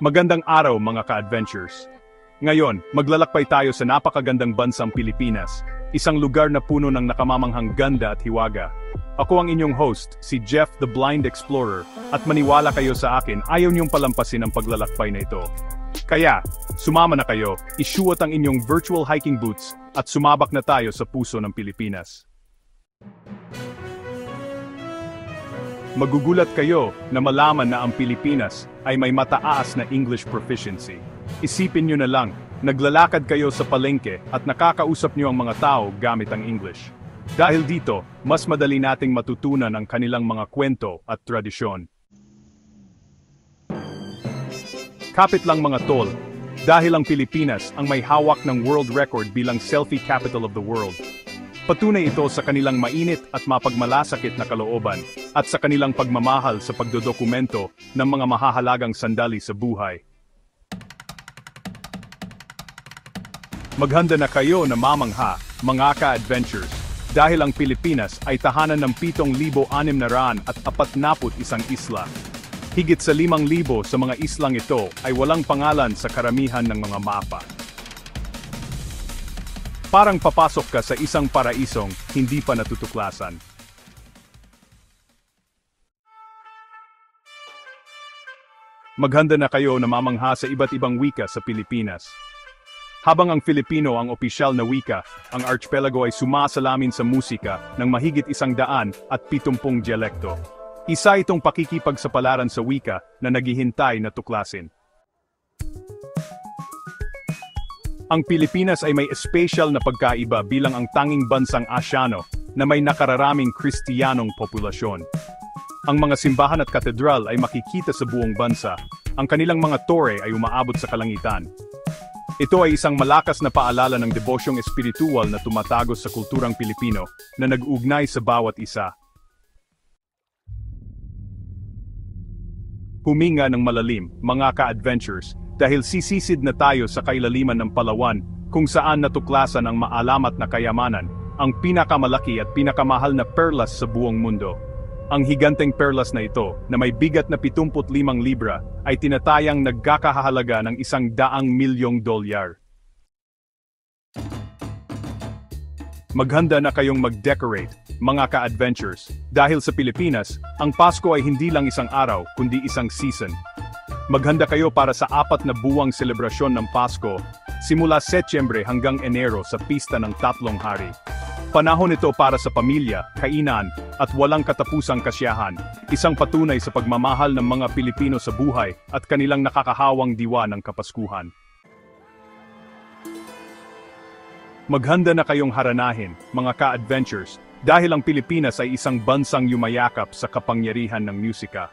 Magandang araw mga ka-adventures. Ngayon, maglalakbay tayo sa napakagandang bansang Pilipinas, isang lugar na puno ng nakamamanghang ganda at hiwaga. Ako ang inyong host, si Jeff the Blind Explorer, at maniwala kayo sa akin, ayaw niyong palampasin ang paglalakbay na ito. Kaya, sumama na kayo, isuot ang inyong virtual hiking boots, at sumabak na tayo sa puso ng Pilipinas. Magugulat kayo na malaman na ang Pilipinas ay may mataas na English proficiency. Isipin nyo na lang, naglalakad kayo sa palengke at nakakausap nyo ang mga tao gamit ang English. Dahil dito, mas madali nating matutunan ang kanilang mga kwento at tradisyon. Kapit lang mga tol, dahil ang Pilipinas ang may hawak ng world record bilang selfie capital of the world. Patunay ito sa kanilang mainit at mapagmalasakit na kalooban, at sa kanilang pagmamahal sa pagdodokumento ng mga mahahalagang sandali sa buhay. Maghanda na kayo na mamangha, mga ka-adventures, dahil ang Pilipinas ay tahanan ng 7,641 isla. Higit sa 5,000 sa mga islang ito ay walang pangalan sa karamihan ng mga mapa. Parang papasok ka sa isang paraisong hindi pa natutuklasan. Maghanda na kayo na mamangha sa iba't ibang wika sa Pilipinas. Habang ang Filipino ang opisyal na wika, ang archipelago ay sumasalamin sa musika ng mahigit 170 diyalekto. Isa itong pakikipagsapalaran sa wika na naghihintay na tuklasin. Ang Pilipinas ay may espesyal na pagkaiba bilang ang tanging bansang Asyano na may nakararaming Kristiyanong populasyon. Ang mga simbahan at katedral ay makikita sa buong bansa, ang kanilang mga tore ay umaabot sa kalangitan. Ito ay isang malakas na paalala ng debosyong espiritual na tumatagos sa kulturang Pilipino na nag-ugnay sa bawat isa. Huminga ng malalim, mga ka-adventures, dahil sisisid na tayo sa kailaliman ng Palawan kung saan natuklasan ang maalamat na kayamanan, ang pinakamalaki at pinakamahal na perlas sa buong mundo. Ang higanteng perlas na ito, na may bigat na 75 libra, ay tinatayang nagkakahalaga ng $100 million. Maghanda na kayong mag-decorate, mga ka-adventures, dahil sa Pilipinas, ang Pasko ay hindi lang isang araw, kundi isang season. Maghanda kayo para sa 4 na buwang selebrasyon ng Pasko, simula Setyembre hanggang Enero sa pista ng 3 hari. Panahon ito para sa pamilya, kainan, at walang katapusang kasiyahan, isang patunay sa pagmamahal ng mga Pilipino sa buhay at kanilang nakakahawang diwa ng Kapaskuhan. Maghanda na kayong haranahin, mga ka-adventures, dahil ang Pilipinas ay isang bansang yumayakap sa kapangyarihan ng musika.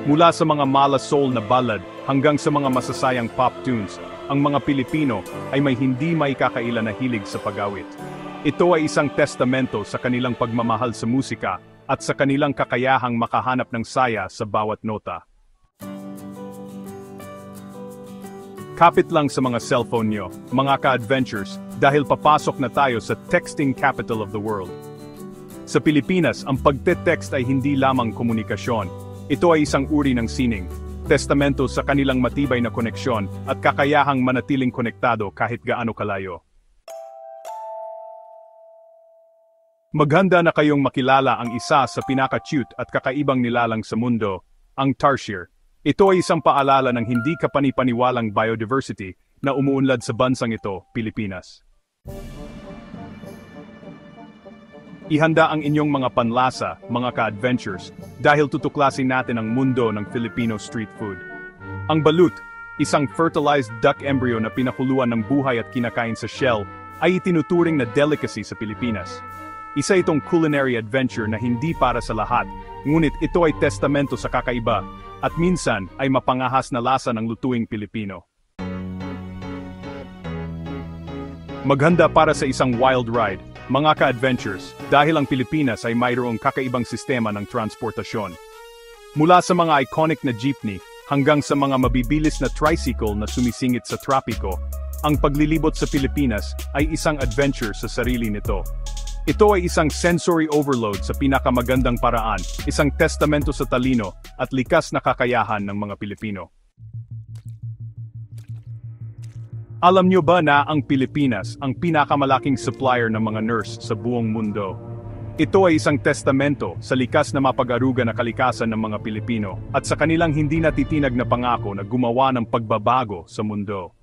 Mula sa mga mala soul na ballad hanggang sa mga masasayang pop tunes, ang mga Pilipino ay may hindi maikakailan na hilig sa pag-awit. Ito ay isang testamento sa kanilang pagmamahal sa musika at sa kanilang kakayahang makahanap ng saya sa bawat nota. Kapit lang sa mga cellphone nyo, mga ka-adventures, dahil papasok na tayo sa texting capital of the world. Sa Pilipinas, ang pagte-text ay hindi lamang komunikasyon. Ito ay isang uri ng sining, testamento sa kanilang matibay na koneksyon at kakayahang manatiling konektado kahit gaano kalayo. Maghanda na kayong makilala ang isa sa pinaka-cute at kakaibang nilalang sa mundo, ang tarsier. Ito ay isang paalala ng hindi kapanipaniwalang biodiversity na umuunlad sa bansang ito, Pilipinas. Ihanda ang inyong mga panlasa, mga ka-adventures, dahil tutuklasin natin ang mundo ng Filipino street food. Ang balut, isang fertilized duck embryo na pinakuluan ng buhay at kinakain sa shell, ay itinuturing na delicacy sa Pilipinas. Isa itong culinary adventure na hindi para sa lahat, ngunit ito ay testamento sa kakaiba, at minsan ay mapangahas na lasa ng lutuing Pilipino. Maghanda para sa isang wild ride, mga ka-adventures, dahil ang Pilipinas ay mayroong kakaibang sistema ng transportasyon. Mula sa mga iconic na jeepney, hanggang sa mga mabibilis na tricycle na sumisingit sa trapiko, ang paglilibot sa Pilipinas ay isang adventure sa sarili nito. Ito ay isang sensory overload sa pinakamagandang paraan, isang testamento sa talino at likas na kakayahan ng mga Pilipino. Alam nyo ba na ang Pilipinas ang pinakamalaking supplier ng mga nurse sa buong mundo? Ito ay isang testamento sa likas na mapag-aruga na kalikasan ng mga Pilipino at sa kanilang hindi natitinag na pangako na gumawa ng pagbabago sa mundo.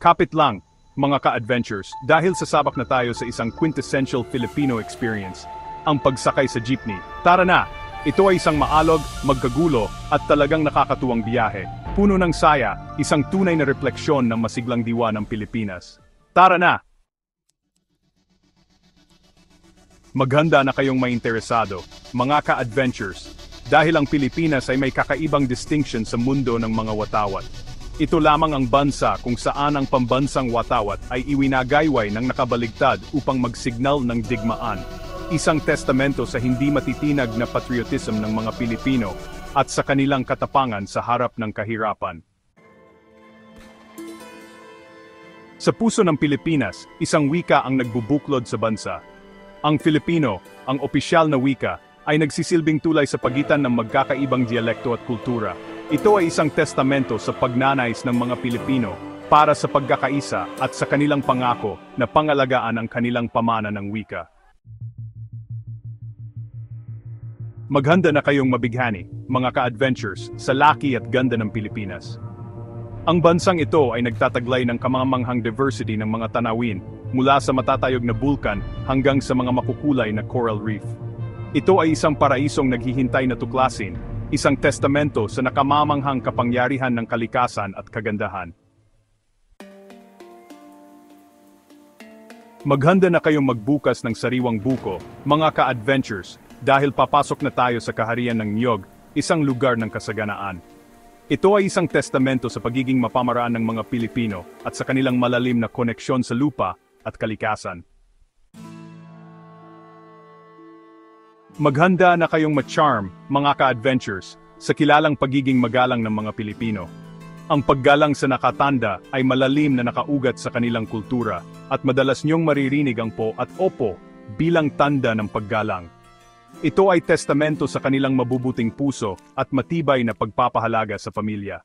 Kapit lang, mga ka-adventures, dahil sasabak na tayo sa isang quintessential Filipino experience, ang pagsakay sa jeepney. Tara na! Ito ay isang maalog, magkagulo, at talagang nakakatuwang biyahe. Puno ng saya, isang tunay na refleksyon ng masiglang diwa ng Pilipinas. Tara na! Maghanda na kayong mainteresado, mga ka-adventures, dahil ang Pilipinas ay may kakaibang distinction sa mundo ng mga watawat. Ito lamang ang bansa kung saan ang pambansang watawat ay iwinagayway ng nakabaligtad upang magsignal ng digmaan. Isang testamento sa hindi matitinag na patriotism ng mga Pilipino at sa kanilang katapangan sa harap ng kahirapan. Sa puso ng Pilipinas, isang wika ang nagbubuklod sa bansa. Ang Filipino, ang opisyal na wika, ay nagsisilbing tulay sa pagitan ng magkakaibang dialekto at kultura. Ito ay isang testamento sa pagnanais ng mga Pilipino para sa pagkakaisa at sa kanilang pangako na pangalagaan ang kanilang pamana ng wika. Maghanda na kayong mabighani, mga ka-adventures, sa laki at ganda ng Pilipinas. Ang bansang ito ay nagtataglay ng kamamanghang diversity ng mga tanawin, mula sa matatayog na bulkan hanggang sa mga makukulay na coral reef. Ito ay isang paraisong naghihintay na tuklasin, isang testamento sa nakamamanghang kapangyarihan ng kalikasan at kagandahan. Maghanda na kayong magbukas ng sariwang buko, mga ka-adventures, dahil papasok na tayo sa kaharian ng Niyog, isang lugar ng kasaganaan. Ito ay isang testamento sa pagiging mapamaraan ng mga Pilipino at sa kanilang malalim na koneksyon sa lupa at kalikasan. Maghanda na kayong ma-charm, mga ka-adventures, sa kilalang pagiging magalang ng mga Pilipino. Ang paggalang sa nakatanda ay malalim na nakaugat sa kanilang kultura at madalas niyong maririnig ang po at opo bilang tanda ng paggalang. Ito ay testamento sa kanilang mabubuting puso at matibay na pagpapahalaga sa pamilya.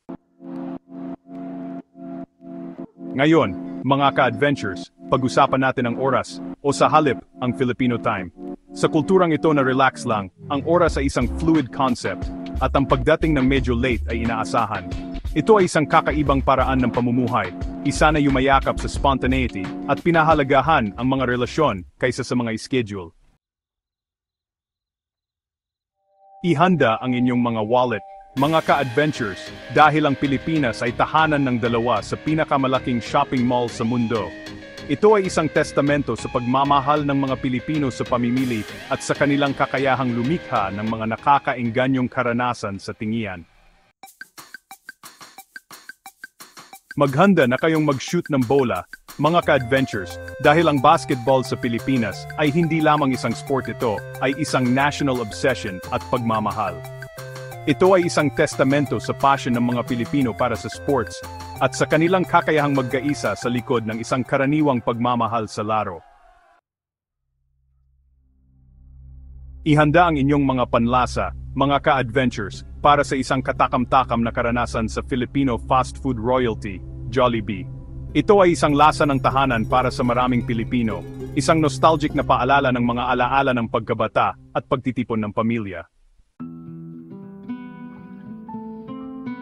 Ngayon, mga ka-adventures, pag-usapan natin ang oras, o sa halip, ang Filipino time. Sa kulturang ito na relax lang, ang oras ay isang fluid concept, at ang pagdating ng medyo late ay inaasahan. Ito ay isang kakaibang paraan ng pamumuhay, isa na yumayakap sa spontaneity at pinahalagahan ang mga relasyon kaysa sa mga schedule. Ihanda ang inyong mga wallet, mga ka-adventures, dahil ang Pilipinas ay tahanan ng dalawa sa pinakamalaking shopping mall sa mundo. Ito ay isang testamento sa pagmamahal ng mga Pilipino sa pamimili at sa kanilang kakayahang lumikha ng mga nakakaingganyong karanasan sa tingian. Maghanda na kayong mag-shoot ng bola, mga ka-adventures, dahil ang basketball sa Pilipinas ay hindi lamang isang sport, ito ay isang national obsession at pagmamahal. Ito ay isang testamento sa passion ng mga Pilipino para sa sports at sa kanilang kakayahang magkaisa sa likod ng isang karaniwang pagmamahal sa laro. Ihanda ang inyong mga panlasa, mga ka-adventures, para sa isang katakam-takam na karanasan sa Filipino fast food royalty, Jollibee. Ito ay isang lasa ng tahanan para sa maraming Pilipino, isang nostalgic na paalala ng mga alaala ng pagkabata at pagtitipon ng pamilya.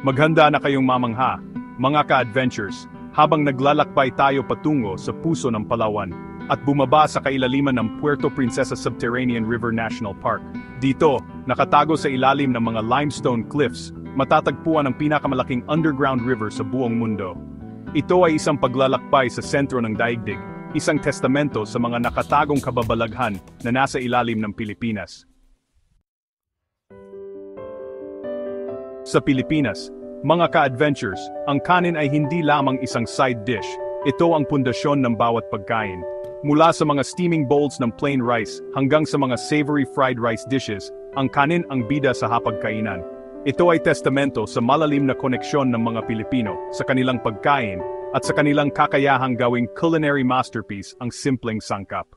Maghanda na kayong mamangha, mga ka-adventures, habang naglalakbay tayo patungo sa puso ng Palawan at bumaba sa kailaliman ng Puerto Princesa Subterranean River National Park. Dito, nakatago sa ilalim ng mga limestone cliffs, matatagpuan ang pinakamalaking underground river sa buong mundo. Ito ay isang paglalakbay sa sentro ng daigdig, isang testamento sa mga nakatagong kababalaghan na nasa ilalim ng Pilipinas. Sa Pilipinas, mga ka-adventures, ang kanin ay hindi lamang isang side dish, ito ang pundasyon ng bawat pagkain. Mula sa mga steaming bowls ng plain rice hanggang sa mga savory fried rice dishes, ang kanin ang bida sa hapagkainan. Ito ay testamento sa malalim na koneksyon ng mga Pilipino sa kanilang pagkain at sa kanilang kakayahang gawing culinary masterpiece ang simpleng sangkap.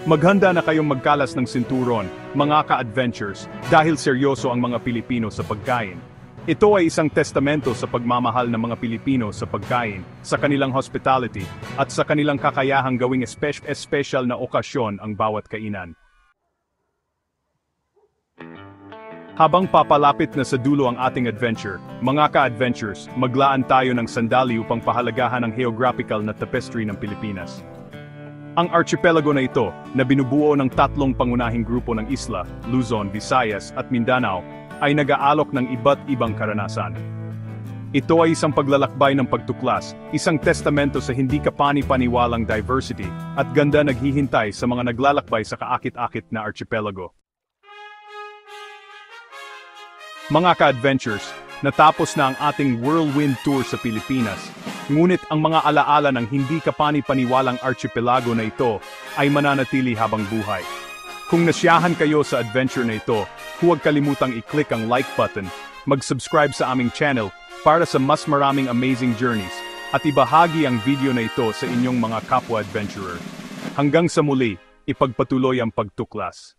Maghanda na kayong magkalas ng sinturon, mga ka-adventures, dahil seryoso ang mga Pilipino sa pagkain. Ito ay isang testamento sa pagmamahal ng mga Pilipino sa pagkain, sa kanilang hospitality, at sa kanilang kakayahang gawing espesyal na okasyon ang bawat kainan. Habang papalapit na sa dulo ang ating adventure, mga ka-adventures, maglaan tayo ng sandali upang pahalagahan ang geographical na tapestry ng Pilipinas. Ang archipelago na ito, na binubuo ng tatlong pangunahing grupo ng isla, Luzon, Visayas at Mindanao, ay nag-aalok ng iba't ibang karanasan. Ito ay isang paglalakbay ng pagtuklas, isang testamento sa hindi kapani-paniwalang diversity, at ganda naghihintay sa mga naglalakbay sa kaakit-akit na archipelago. Mga ka-adventures, natapos na ang ating whirlwind tour sa Pilipinas, ngunit ang mga alaala ng hindi kapani-paniwalang archipelago na ito ay mananatili habang buhay. Kung nasyahan kayo sa adventure na ito, huwag kalimutang i-click ang like button, mag-subscribe sa aming channel para sa mas maraming amazing journeys, at ibahagi ang video na ito sa inyong mga kapwa-adventurer. Hanggang sa muli, ipagpatuloy ang pagtuklas.